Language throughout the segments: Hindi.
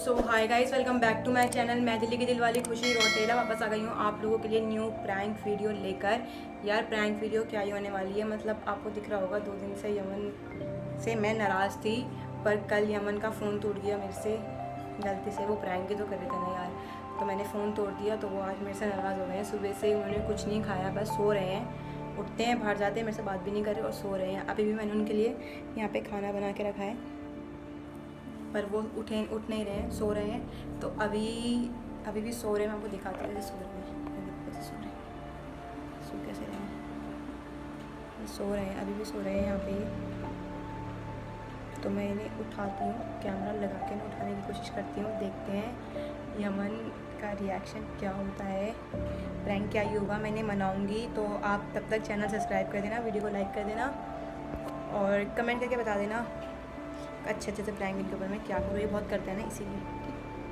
So hi guys, welcome back to my channel. मैं दिल्ली की दिल वाली खुशी रोटेला वापस आ गई हूँ आप लोगों के लिए न्यू प्रैंक वीडियो लेकर। यार प्रैंक वीडियो क्या ही होने वाली है, मतलब आपको दिख रहा होगा 2 दिन से यमन से मैं नाराज़ थी, पर कल यमन का फ़ोन टूट गया मेरे से गलती से। वो प्रैंक ही तो कर रहे थे ना यार, तो मैंने फ़ोन तोड़ दिया, तो वो आज मेरे से नाराज़ हो गए हैं। सुबह से उन्होंने कुछ नहीं खाया, बस सो रहे हैं, उठते हैं बाहर जाते हैं, मेरे से बात भी नहीं कर रहे और सो रहे हैं। अभी भी मैंने उनके लिए यहाँ पर खाना बना के रखा है, पर वो उठ नहीं रहे हैं, सो रहे हैं। तो अभी भी सो रहे हैं, मैं आपको दिखाती हूँ सो रहे हैं, कैसे सो रहे हैं, सो कैसे रहे हैं, सो रहे हैं, अभी भी सो रहे हैं यहाँ पे। तो मैं इन्हें उठाती हूँ, कैमरा लगा के इन्हें उठाने की कोशिश करती हूँ, देखते हैं यमन का रिएक्शन क्या होता है, प्रैंक क्या ही होगा। मैं इन्हें मनाऊँगी, तो आप तब तक चैनल सब्सक्राइब कर देना, वीडियो को लाइक कर देना और कमेंट करके बता देना अच्छे से प्रैंक वीडियो पर मैं क्या करूँ, ये बहुत करते हैं ना इसीलिए।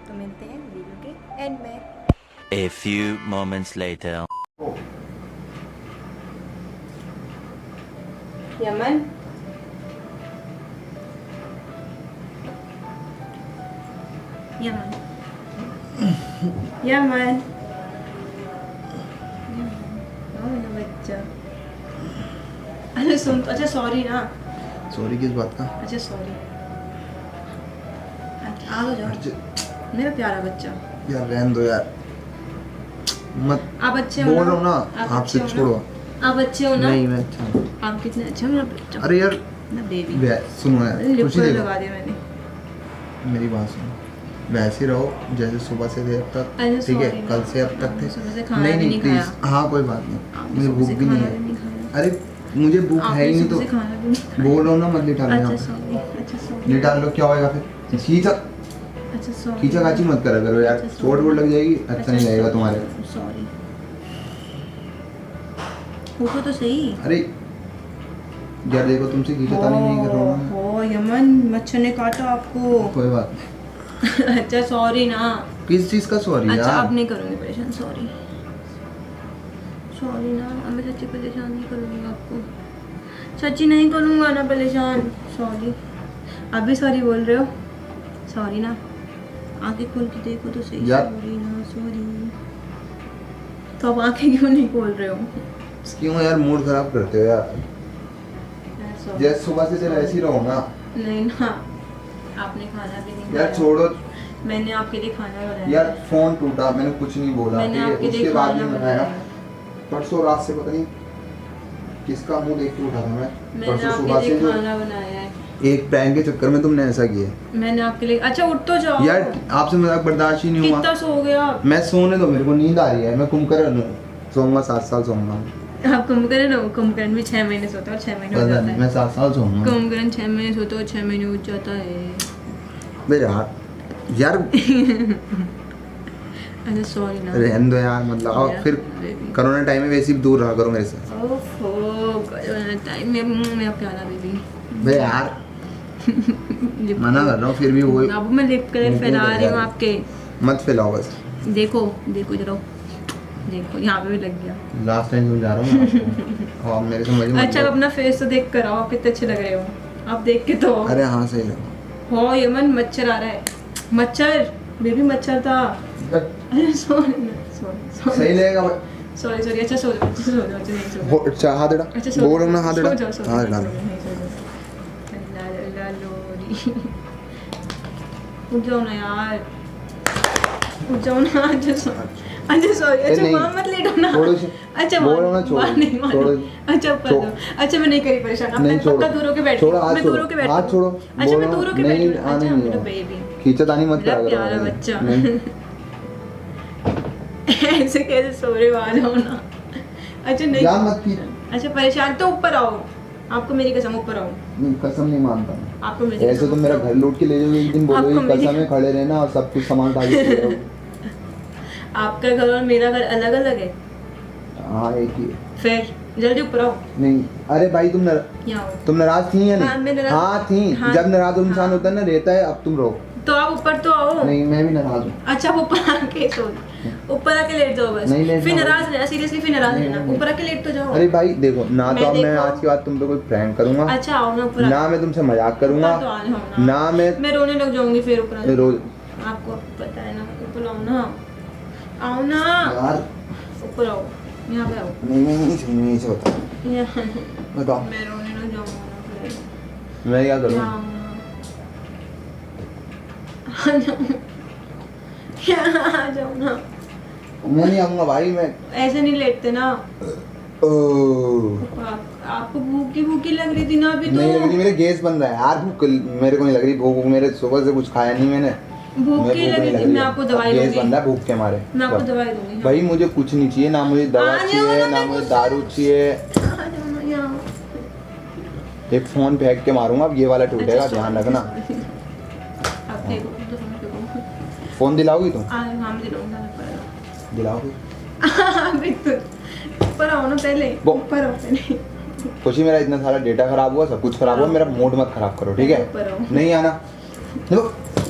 तो मिलते हैं वीडियो के एंड में। A few moments later. Yemen, Yemen, Yemen, मेरा बच्चा। अरे सुन, अच्छा सॉरी ना। सॉरी किस बात का? अच्छा सॉरी, आ जाओ मेरा प्यारा बच्चा। यार रहने दो यार, मत आप अच्छे हो बोल रहा हूँ ना, आप आपसे अच्छे हो छोड़ो। आप अच्छे हो ना? नहीं मैं अच्छा हूँ। आप कितने अच्छे हो मेरा बच्चा। अरे यार ना बेबी, सुनो यार, खुशी लिप देखो, लगा दिया मैंने। मेरी बात सुनो, वैसे ही रहो जैसे सुबह से थे अब तक, अरे ठीक है? sorry कल ना, से अब तक थे। सुबह से खाना नहीं भी नहीं नहीं प्लीज, खाया। हाँ कोई बात नहीं, आपने मुझे सुबह भूख से भी नहीं खाना है। भी नहीं खाया। अरे मुझे भूख है ही नहीं, तो खाना भी नहीं खाया। बोल रहा हूँ ना, मत लिटा अच्छा लो, सॉरी, अच्छा सॉरी। लिटा लो क्या होएगा फिर? खींचा अच्छा सॉरी, खींचा काची मत करा करो यार, अच्छा, चोट वोट लग जाएगी, अच्छा नहीं लगेगा तुम्हारे। सॉरी, उठो तो सही। अरे यार देखो, तुमसे खींचा नहीं कर रहा हूँ मैं। ओ यमन, मच्छर ने काटा आपको। कोई बात नहीं। अच्छा सॉरी ना। किस चीज का सॉरी अच्छा यार? अब नहीं करूँगी परेशान, सॉरी सॉरी ना। अब मैं सच्ची परेशान नहीं करूँगी आपको, सच्ची नहीं करूँगा ना परेशान। सॉरी, अब भी सॉरी बोल रहे हो? सॉरी ना, आंखें खोल के देखो तो सही। यार। सॉरी ना, सॉरी। तो अब आंखें क्यों नहीं खोल रहे हो? क्यों यार मूड खराब करते हो यार? sorry। जैसे सुबह से चल ऐसे ही रहो ना नहीं ना, आपने खाना भी नहीं यार, खाया। छोड़ो मैंने आपके लिए खाना बनाया। यार, फोन टूटा, मैंने कुछ नहीं बोला, मैंने ठीक है? आपके लिए उसके बाद खाना में बनाया। बनाया। परसों रात से पता नहीं किसका मुंह देख के उठा था मैं। मैंने परसों आपके सुबह लिए से जो खाना बनाया है। एक प्रैंक के चक्कर में तुमने ऐसा किया। मैंने आपके लिए, अच्छा उठ तो जाओ यार आपसे मजाक बर्दाश्त ही नहीं हुआ। कितना सो गया आप? मैं सोने दो, मेरे को नींद आ रही है, मैं कुंभकर्ण हूँ, सोऊंगा 7 साल सोऊंगा। आप कुंभकर्ण हो? कुंभकर्ण भी 6 महीने सोता है और 6 महीने हो पता जाता नहीं, है। मैं 7 साल सोऊंगा। कुंभकर्ण 6 महीने सोता है और 6 महीने उठ जाता है। बे यार यार अरे सॉरी ना। रहने दो यार, मतलब और फिर कोरोना टाइम में वैसे ही दूर रहा करो मेरे से। ओफो, कोरोना टाइम में मेरा प्यारा बेबी। बे यार मना कर रहा हूँ, फिर भी वो अब मैं लिप कलर फैला रही हूँ आपके। मत फैलाओ बस। देखो देखो जरा, देखो यहाँ पे भी लग गया। लास्ट टाइम समझा रहा हूँ मैं। और मेरे समझ में अच्छा अपना फेस तो देख कर आओ, आप कितने अच्छे लग रहे हो। आप देख के तो अरे हाँ सही लगा। हो यमन, मच्छर आ रहा है, मच्छर, बेबी मच्छर था। अरे सॉरी सॉरी सही लगेगा भाई। Sorry sorry. अच्छा सो जाओ, अच्छा सो जाओ, अच्छा नहीं सो जाओ। अच्छा हाथ इड़ा, अच्छा सो बोल रहा हूँ ना, हाथ इड़ा, सो जाओ, सो जाओ, हाथ सो इड़ा। जाओ, नहीं सो जाओ। ला लोरी, उठ जाओ ना यार, उठ जाओ ना। अच्छा सॉरी, अच्छा नहीं, वहाँ मत लेटो ना। छोड़ो इसे। अच्छा बोल रहा हूँ ना, छोड़ो, वहाँ नहीं, वहाँ छोड़ो। नहीं। अच्छा ऊपर दो। अच्छा मैं नहीं करी परेशान, अब नहीं मैं छोड़ो, पक्का दूर होके बैठ, छोड़ो, हाथ मैं दूर छोड़ो, होके बैठ। हाथ छोड़ो। अच्छा मैं दूर होके बैठ। नहीं, अच्छा नहीं, मेरा बेबी, खींचातानी मत मेरा करा प्यारा करो। बच्चा। नहीं। ऐसे कैसे सो रहे हो, आ जाओ ना। अच्छा नहीं, यार मत खींच। अच्छा परेशान तो ऊपर आओ, आपको मेरी कसम ऊपर आओ। नहीं, कसम नहीं मानता मैं। आपको मेरी ऐसे तो मेरा घर लूट के ले जाओगे एक दिन, आपको बोलोगे मेरी- कसम है, खड़े रहना और सब कुछ सामान उठा के ले जाओगे। आपका घर और मेरा घर अलग अलग है। हाँ एक ही है। फिर जल्दी ऊपर आओ। नहीं अरे भाई, तुम यहाँ आओ। तुम नाराज थी या हाँ, मैं नहीं? नाराज- हाँ थी। हाँ, जब नाराज इंसान हाँ। होता है ना, रहता है। अब तुम रहो। तो आप ऊपर तो आओ। नहीं मैं भी नाराज हूँ। अच्छा वो ऊपर आके सो, ऊपर आके लेट जाओ बस। नहीं, लेटना फिर मत। नाराज रहना, सीरियसली फिर नाराज नहीं, रहना, नहीं। ऊपर आके लेट तो जाओ। अरे भाई देखो ना, तो अब मैं देखो। आज के बाद तुम पे कोई प्रैंक करूंगा अच्छा आओ ना ऊपर। ना, मैं तुमसे मजाक करूंगा ऊपर तो आने हो ना। ना, मैं मैं रोने लग जाऊंगी फिर ऊपर। रोज आपको आपको पता है ना, ऊपर आओ ना, आओ ना, यार ऊपर आओ, यहाँ पे आओ। नहीं से बता। यहाँ बताओ मैं रोने ना जाऊँगा ना फिर। मैं क्या करूँ? यहाँ आओ ना, आ जाओ, यहाँ आ जाओ ना। मैं नहीं आऊँगा भाई, मैं ऐसे नहीं लेटते ना। ओह आपको भूखी लग रही थी ना अभी तो। नहीं लग रही, मेरे गैस बन रहा है यार, भूख मेरे को नहीं लग रही भूख, मेरे सुबह से कुछ खाया नहीं मैंने। भूखी लगी थी, मैं आपको दवाई गैस दूंगी। बन रहा है भूख के मारे। मैं आपको दवाई दूंगी। भाई मुझे कुछ नहीं चाहिए, ना मुझे दवा आ जाओ चाहिए, ना, ना मैं मुझे गुस्सा दारू चाहिए। आ जाओ ना यहाँ। एक फोन फेंक के मारूंगा, अब ये वाला टूटेगा, अच्छा, ध्यान रखना। आप देखो तो फोन पे फोन दिलाओगी तुम? हाँ मैं दिलाऊंगा पड़ेगा। दिलाओगी? अभी तो ऊपर आओ ना पहले, ऊपर आओ पहले। खुशी मेरा इतना सारा डेटा खराब हुआ, सब कुछ खराब हुआ, मेरा मूड मत खराब करो ठीक है? ऊपर आओ। नहीं आना। देखो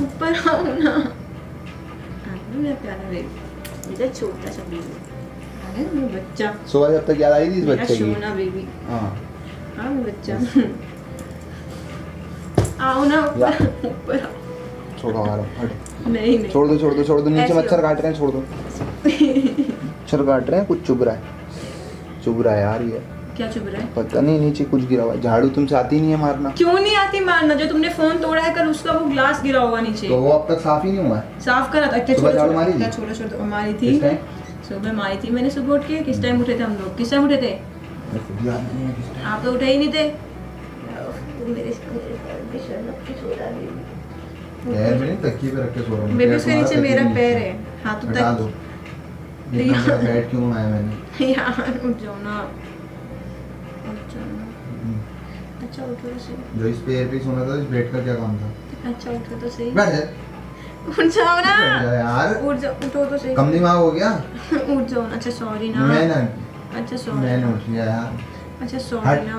ऊपर आओ ना। मेरा प्यारा बेबी, मेरा छोटा सा बेबी, अरे मेरा बच्चा, सुबह से अब तक याद आई थी इस मेरा बच्चे की? सोना बेबी। हाँ हाँ मेरा बच्चा। आओ ना ऊपर, ऊपर आओ। छोड़ो यार, हट। नहीं छोड़ दो नीचे ऐसे मच्छर हो। काट रहे हैं, छोड़ दो। मच्छर काट रहे हैं, कुछ चुभ रहा है यार ये, क्या चुभ रहा है? पता नहीं नीचे कुछ गिरा हुआ है। झाड़ू तुमसे आती नहीं है मारना? क्यों नहीं आती मारना? जो तुमने फोन तोड़ा है कल, उसका वो ग्लास गिरा होगा नीचे, तो वो अब तक साफ ही नहीं हुआ है। साफ करा था। सुबह झाड़ू मारी थी? छोड़ो मारी थी, किस टाइम? सुबह मारी थी मैंने सुबह उठ के। किस टाइम उठे थे हम लोग? किस टाइम उठे थे? मेरे को याद नहीं है किस टाइम। आप तो उठे ही नहीं थे। मेरे पैर पे सर रख के सो रहा है। पैर में नहीं, तकिए पे रख के सो रहा हूँ। बेबी पैर उसके तुम्हारा नीचे तकिए मेरा के पैर नीचे। है, हाथों हटा तक। दो। इतना बड़ा बेड क्यों बनाया मैंने? यार उठ जाओ ना, उठ जाओ ना। अच्छा उठो तो सही। जो इस पैर पे सोना था, इस बेड का क्या काम था? अच्छा उठो तो सही। बैठ जा। उठ जाओ ना, बैठ जा यार, उठ जाओ, उठो तो सही। कम दिमाग हो गया? उठ जाओ ना। अच्छा सॉरी ना। मैं ना, अच्छा सॉरी मैंने ना। उठ लिया यार। अच्छा हट। सॉरी ना,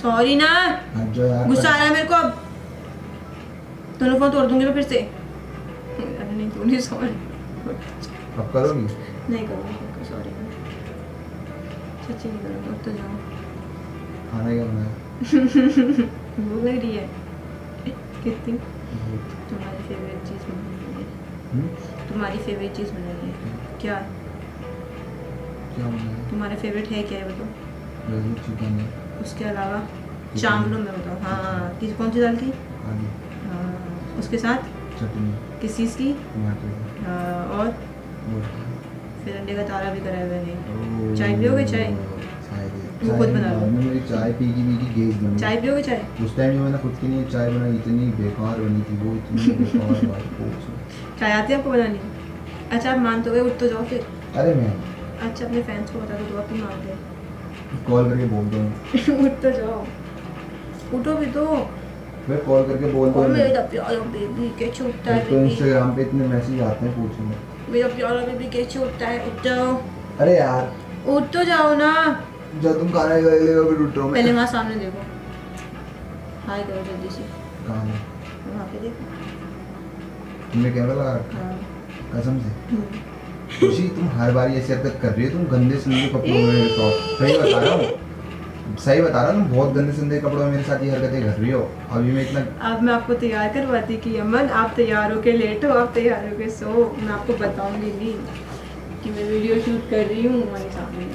सॉरी ना। हट जाओ यार। गुस्सा आ रहा है मेरे को अब। दोनों फोन तोड़ दूंगी मैं फिर से। अरे नहीं तू नहीं, सॉरी। अब करोगी? नहीं करूँगी, सॉरी। सच्ची नहीं करूँगी, उठ तो जाओ। खाना क्या बनाया? भूख लग रही है कितनी? तुम्हारी फेवरेट चीज़ बनाई है। तुम्हारी फेवरेट चीज़ बनाई है क्या? क्या बनाया? तुम्हारा फेवरेट है क्या है बताओ? वेज चिकन है। उसके अलावा चावलों में बताओ। हाँ किस कौन सी दाल की? आलू हाँ उसके साथ चटनी किस चीज़ की? टमाटर की। हाँ और और फिर अंडे का तारा भी कराया हुआ नहीं। ओ, चाय पियोगे? चाय वो खुद बना लो। मेरी चाय पी की गेज बनी। चाय पियोगे? चाय उस टाइम जो मैंने खुद के लिए चाय बनाई, इतनी बेकार बनी थी वो, इतनी बेकार भाई पूछ। चाय आती है आपको बनानी? अच्छा आप मान तो गए, उठ तो जाओ फिर। अरे मैं अच्छा अपने फैंस को बता दो, आप ही मानते हैं। कॉल करके बोल दूँ। उठ तो जाओ, उठो भी तो। मैं कॉल करके बोल दूँ। मेरा प्यारा बेबी कैसे उठता है? तो बेबी इंस्टाग्राम पे इतने मैसेज आते हैं पूछूंगा। मेरा प्यारा बेबी कैसे उठता है? उठ जाओ, अरे यार उठ तो जाओ ना। जब तुम खाना खाएगा फिर उठ रहा हूँ मैं। पहले वहाँ सामने देखो, हाय करो जल्दी से। कहाँ है? वहाँ पे देखो। तुमने कैमरा लगा रखा? हाँ कसम से खुशी, तुम हर बार ऐसी हरकत कर रही हो। तुम गंदे संदे कपड़ों में मेरे साथ, सही बता रहा हूँ, सही बता रहा हूँ, तुम बहुत गंदे संदे कपड़ों में मेरे साथ ये हरकतें कर रही हो। अभी मैं इतना अब मैं आपको तैयार करवाती कि अमन आप तैयार होके लेट हो, आप तैयार होके सो। मैं आपको बताऊंगी नहीं कि मैं वीडियो शूट कर रही हूँ हमारे सामने।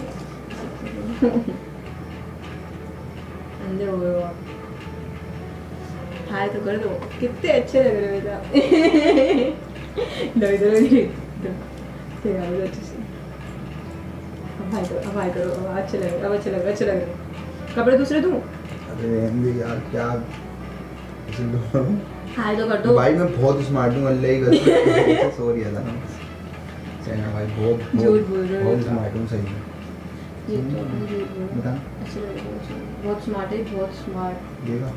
अंधे हो गए हो आप। हाय तो कर दो, कितने अच्छे लग रहे हो बेटा। तैयार हो जाओ अच्छे से। अब हाय करो, अब हाय करो, अब अच्छे लग रहे, अब अच्छे लग रहे, अच्छे लग रहे। कपड़े दूसरे दूँ? अरे रहने दे यार, क्या ऐसे लो करूं? हाय तो कर दो भाई मैं बहुत स्मार्ट हूँ, अल्लाह ही कसम। सॉरी अल्लाह ना, चैना भाई बहुत झूठ बोल रहे हो। बहुत स्मार्ट हूँ, सही है। ये तो अपन झूठ बोल रहे हो। बता अच्छे लग रहे हो, बहुत स्मार्ट है, बहुत स्मार्ट, देखा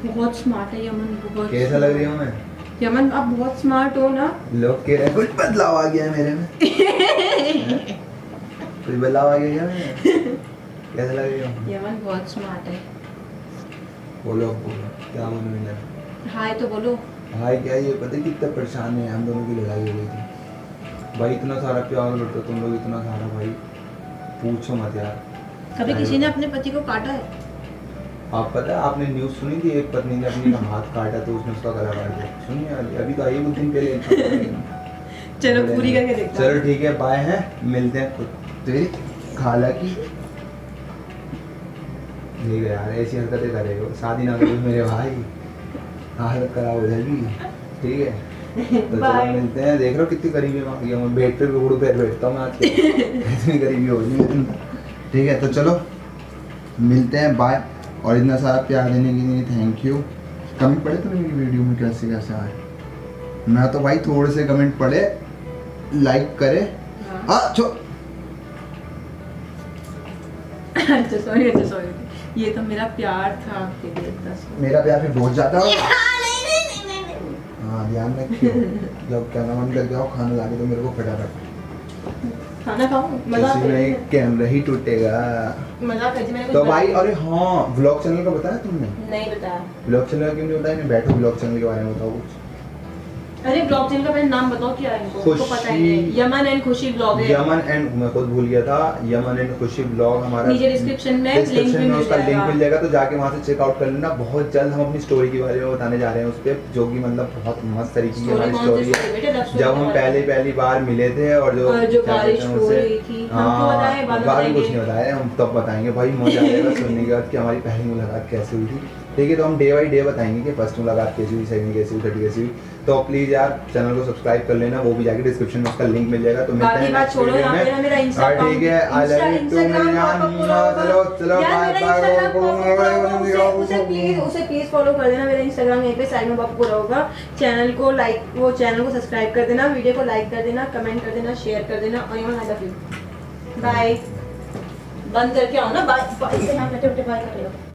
बहुत स्मार्ट है यमन, बहुत। कैसा लग रही हूँ मैं? यमन आप बहुत स्मार्ट हो ना। लोग कह रहे हैं कुछ बदलाव आ गया है मेरे में। कुछ बदलाव आ गया क्या मेरे? कैसा लग रही हूँ? यमन बहुत स्मार्ट है। बोलो बोलो, क्या मन में लगा? हाय तो बोलो। भाई क्या ये पता है कितना परेशान है, हम दोनों की लड़ाई हो गई थी भाई, इतना सारा प्यार करते हो तुम लोग, इतना सारा भाई पूछो मत यार। कभी किसी ने अपने पति को काटा है? आप पता है आपने न्यूज़ सुनी थी, एक पत्नी ने अपनी का हाथ काटा तो उसने उसका गला काट दिया, सुनिए अभी तो आई कुछ दिन पहले। चलो पूरी करके देखते हैं। चलो ठीक है, बाय हैं, मिलते हैं। तेरी खाला की ठीक है यार, ऐसी हरकतें करेगा, शादी ना करो मेरे भाई, हालत खराब हो जाएगी। ठीक है तो चलो मिलते हैं। देख रहे हो कितनी गरीबी मांगी है, मैं बेड पे घुड़ू पैर बैठता हूँ आज इतनी गरीबी हो गई। ठीक है तो चलो मिलते हैं, बाय। और इतना सारा प्यार देने के लिए थैंक यू। कमेंट पढ़े तुमने मेरी वीडियो में कैसे कैसे आए? मैं तो भाई थोड़े से कमेंट पढ़े, लाइक करे। अच्छा सॉरी, ये तो मेरा प्यार था आपके लिए। मेरा प्यार फिर बहुत ज्यादा हो। हाँ ध्यान रखियो, जब कहना मन कर जाओ खाना लाके तो मेरे को फटाफट। खाना खाऊं? मजाक किसी में कैमरा ही टूटेगा। मजाक कर मैंने तो भाई अरे हाँ, व्लॉग चैनल का बताया तुमने? नहीं बताया। व्लॉग चैनल का क्यों नहीं बताया? बैठो व्लॉग चैनल के बारे में बताओ कुछ। अरे ब्लॉग चैनल का पहले नाम बताओ क्या है इनको? तो पता ही है, यमन एंड खुशी ब्लॉग है। यमन एंड, मैं खुद भूल गया था, यमन एंड खुशी ब्लॉग हमारा नीचे डिस्क्रिप्शन में उसका लिंक मिल जाएगा, तो जाके वहां से चेकआउट कर लेना। बहुत जल्द हम अपनी स्टोरी के बारे में बताने जा रहे हैं उस पे, जो कि मतलब बहुत मस्त तरीके की हमारी स्टोरी है। जब हम पहली बार मिले थे और जो बारिश हो रही थी, हमको बताएं, बाद कुछ नहीं बताया, हम तब बताएंगे भाई, मजा आएगा सुनने के बाद कि हमारी पहली मुलाकात कैसे हुई थी। ठीक है तो हम डे बाई डे बताएंगे कि फर्स्ट मुलाकात कैसी हुई, सेकंड कैसी हुई, थर्ड कैसी हुई। तो प्लीज यार चैनल को सब्सक्राइब कर लेना, वो भी जाके डिस्क्रिप्शन में उसका लिंक मिल जाएगा। तो मिलते हैं नेक्स्ट वीडियो में। मेरा इंस्टाग्राम, ठीक है, आई लव यू टू मेरी जान। चलो बाय। उसे प्लीज फॉलो कर देना। मेरा इंस्टाग्राम यहीं पे साइड में आपको होगा। चैनल को सब्सक्राइब कर देना, वीडियो को लाइक कर देना, कमेंट कर देना, शेयर कर देना। और आई लव यू। बाय। बंद करके आओ ना, बाय। बाय से यहाँ बैठे बाय कर लो।